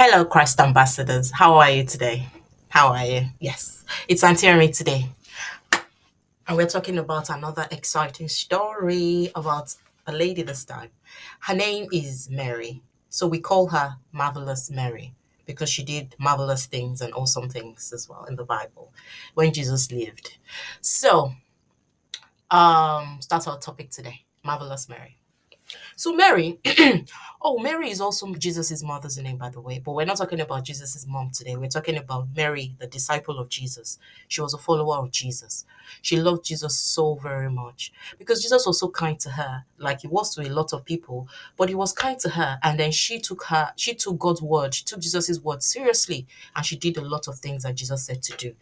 Hello, Christ ambassadors. How are you today? How are you? Yes, it's Auntie Remy today, and we're talking about another exciting story about a lady this time. Her name is Mary, so we call her Marvelous Mary because she did marvelous things and awesome things as well in the Bible when Jesus lived. So, that's our topic today. Marvelous Mary. So Mary, oh, Mary is also Jesus's mother's name, by the way. But we're not talking about Jesus's mom today. We're talking about Mary, the disciple of Jesus. She was a follower of Jesus. She loved Jesus so very much because Jesus was so kind to her, like he was to a lot of people. But he was kind to her, and then she took God's word, she took Jesus's word seriously, and she did a lot of things that Jesus said to do.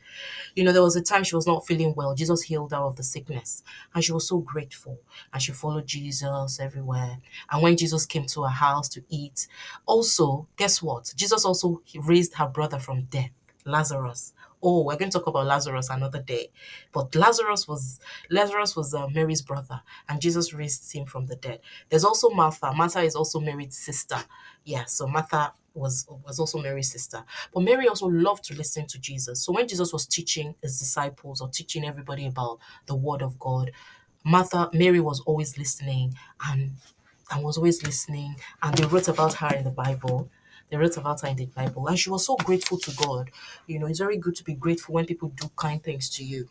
There was a time she was not feeling well. Jesus healed her of the sickness, and she was so grateful. And she followed Jesus everywhere. And when Jesus came to her house to eat, also, guess what? Jesus also raised her brother from death, Lazarus. Oh, we're going to talk about Lazarus another day. But Lazarus was Mary's brother, and Jesus raised him from the dead. There's also Martha. Martha is also Mary's sister. Yeah, so Martha was also Mary's sister. But Mary also loved to listen to Jesus. So when Jesus was teaching his disciples or teaching everybody about the word of God, Mary was always listening and was always listening. And they wrote about her in the Bible. They wrote about her in the Bible. And she was so grateful to God. It's very good to be grateful when people do kind things to you.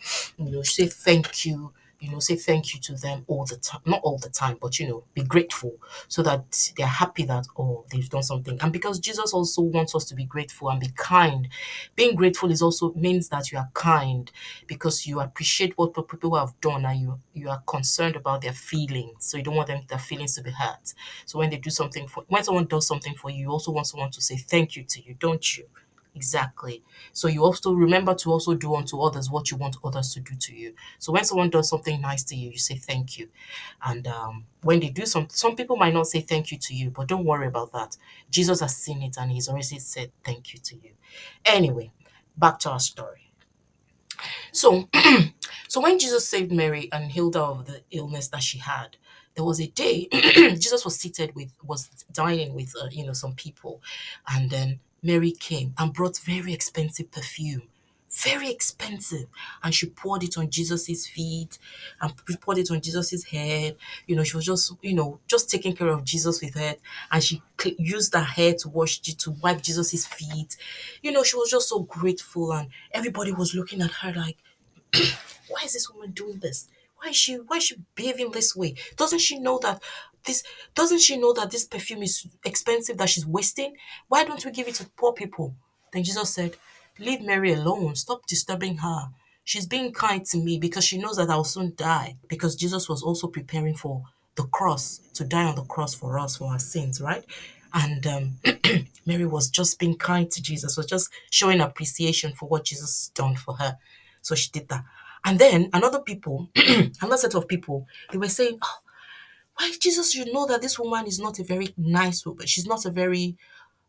Say thank you. Say thank you to them all the time. Not all the time, but be grateful so that they're happy that, oh, they've done something. And because Jesus also wants us to be grateful and be kind. Being grateful is also means that you are kind because you appreciate what people have done, and you are concerned about their feelings. So you don't want their feelings to be hurt. So when someone does something for you, you also want someone to say thank you to you, don't you? Exactly. So you also remember to also do unto others what you want others to do to you. So when someone does something nice to you, you say thank you. And when they do some people might not say thank you to you, but don't worry about that. Jesus has seen it and he's already said thank you to you. Anyway, back to our story. So, so when Jesus saved Mary and healed her of the illness that she had, there was a day Jesus was dining with some people, and then Mary came and brought very expensive perfume, very expensive, and she poured it on Jesus's feet and poured it on Jesus's head. She was just taking care of Jesus with her, and she used her hair to wipe Jesus's feet. She was just so grateful, and everybody was looking at her like, why is this woman doing this? Why is she behaving this way? This doesn't she know that this perfume is expensive that she's wasting? Why don't we give it to poor people? Then Jesus said, leave Mary alone. Stop disturbing her. She's being kind to me because she knows that I'll soon die. Because Jesus was also preparing for the cross, to die on the cross for us, for our sins, right? And Mary was just being kind to Jesus, was just showing appreciation for what Jesus has done for her. So she did that. And then another set of people, they were saying, oh, why Jesus, you know that this woman is not a very nice woman. She's not a very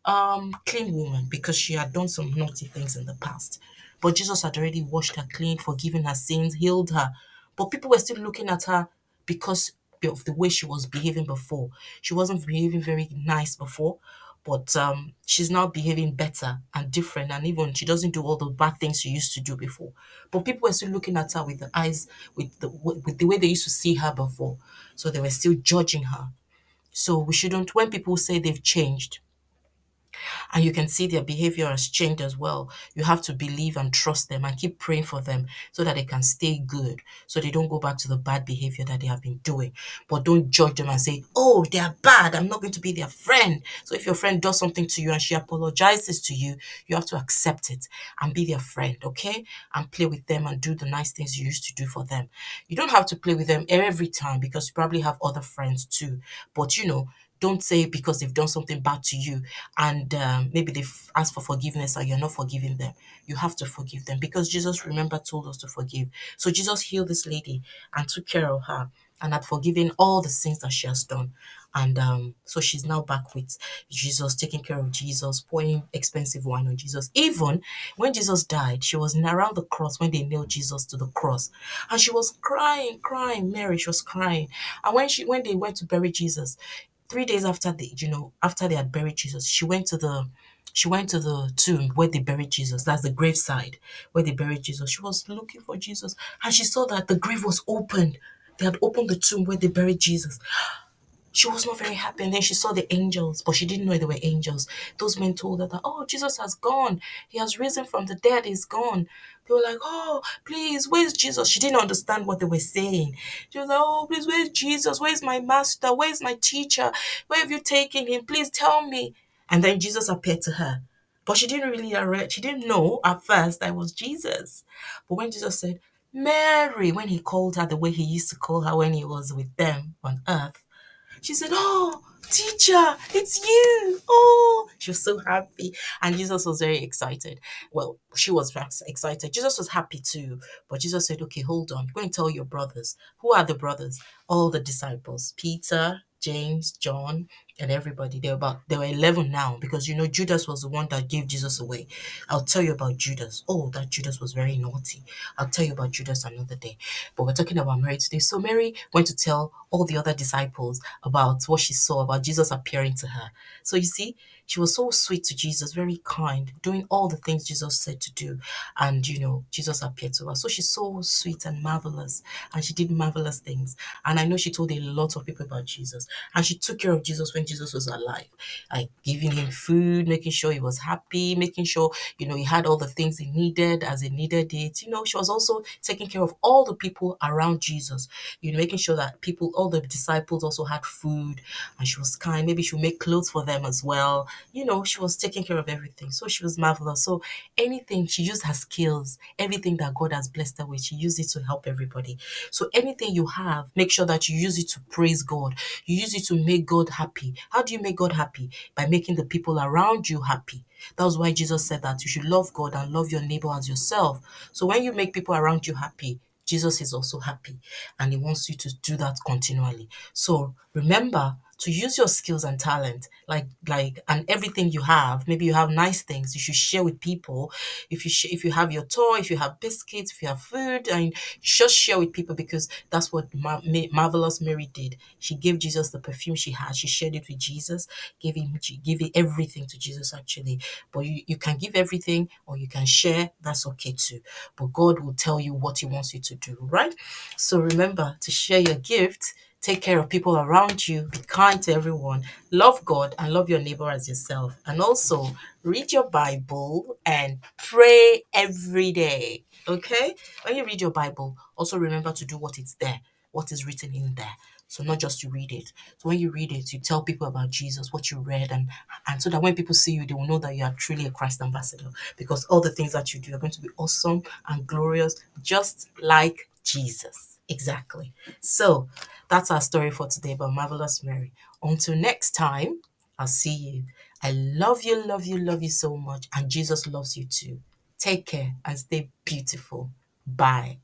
clean woman because she had done some naughty things in the past. But Jesus had already washed her clean, forgiven her sins, healed her. But people were still looking at her because of the way she was behaving before. She wasn't behaving very nice before, but she's now behaving better and different, and even she doesn't do all the bad things she used to do before. But people were still looking at her with the eyes, with the way they used to see her before. So they were still judging her. So we shouldn't, when people say they've changed, and you can see their behavior has changed as well. You have to believe and trust them and keep praying for them so that they can stay good, so they don't go back to the bad behavior that they have been doing. But don't judge them and say, oh, they are bad, I'm not going to be their friend. So if your friend does something to you and she apologizes to you, you have to accept it and be their friend, okay? And play with them and do the nice things you used to do for them. You don't have to play with them every time because you probably have other friends too. But don't say because they've done something bad to you and maybe they've asked for forgiveness and you're not forgiving them. You have to forgive them because Jesus, remember, told us to forgive. So Jesus healed this lady and took care of her and had forgiven all the sins that she has done. And so she's now back with Jesus, taking care of Jesus, pouring expensive wine on Jesus. Even when Jesus died, she was around the cross when they nailed Jesus to the cross. And she was crying, crying. Mary, she was crying. And when they went to bury Jesus, 3 days after after they had buried Jesus, she went to She went to the tomb where they buried Jesus. That's the graveside where they buried Jesus. She was looking for Jesus and she saw that the grave was opened. They had opened the tomb where they buried Jesus. She was not very happy. And then she saw the angels, but she didn't know they were angels. Those men told her that, oh, Jesus has gone. He has risen from the dead. He's gone. They were like, oh, please, where's Jesus? She didn't understand what they were saying. She was like, oh, please, where's Jesus? Where's my master? Where's my teacher? Where have you taken him? Please tell me. And then Jesus appeared to her. But she didn't really she didn't know at first that it was Jesus. But when Jesus said, Mary, when he called her the way he used to call her when he was with them on earth, she said, oh, teacher, it's you. Oh, she was so happy. And Jesus was very excited. Well, she was excited. Jesus was happy too. But Jesus said, okay, hold on. Go and tell your brothers. Who are the brothers? All the disciples. Peter, James, John, and everybody. There were 11 now because Judas was the one that gave Jesus away. I'll tell you about Judas. Oh, that Judas was very naughty. I'll tell you about Judas another day. But we're talking about Mary today. So Mary went to tell all the other disciples about what she saw, about Jesus appearing to her. So you see, she was so sweet to Jesus, very kind, doing all the things Jesus said to do. And, Jesus appeared to her. So she's so sweet and marvelous. And she did marvelous things. And I know she told a lot of people about Jesus. And she took care of Jesus when Jesus was alive, like giving him food, making sure he was happy, making sure, he had all the things he needed as he needed it. She was also taking care of all the people around Jesus, making sure that all the disciples also had food, and she was kind. Maybe she would make clothes for them as well. She was taking care of everything. So she was marvelous. So anything, she used her skills, everything that God has blessed her with, she used it to help everybody. So anything you have, make sure that you use it to praise God. You use it to make God happy. How do you make God happy? By making the people around you happy. That's why Jesus said that you should love God and love your neighbor as yourself. So when you make people around you happy, Jesus is also happy, and he wants you to do that continually. So remember to use your skills and talent, and everything you have. Maybe you have nice things you should share with people. If you have your toy, if you have biscuits, if you have food, and just share with people, because that's what marvelous Mary did. She gave Jesus the perfume she had. She shared it with Jesus, gave it everything to Jesus actually. But you can give everything or you can share. That's okay too. But God will tell you what he wants you to do, right? So remember to share your gift. Take care of people around you. Be kind to everyone. Love God and love your neighbor as yourself. And also read your Bible and pray every day. Okay? When you read your Bible, also remember to do what is there, what is written in there. So not just to read it. So when you read it, you tell people about Jesus, what you read, and so that when people see you, they will know that you are truly a Christ ambassador, because all the things that you do are going to be awesome and glorious, just like Jesus. Exactly. So that's our story for today about Marvelous Mary. Until next time, I'll see you. I love you so much, and Jesus loves you too. Take care and stay beautiful. Bye.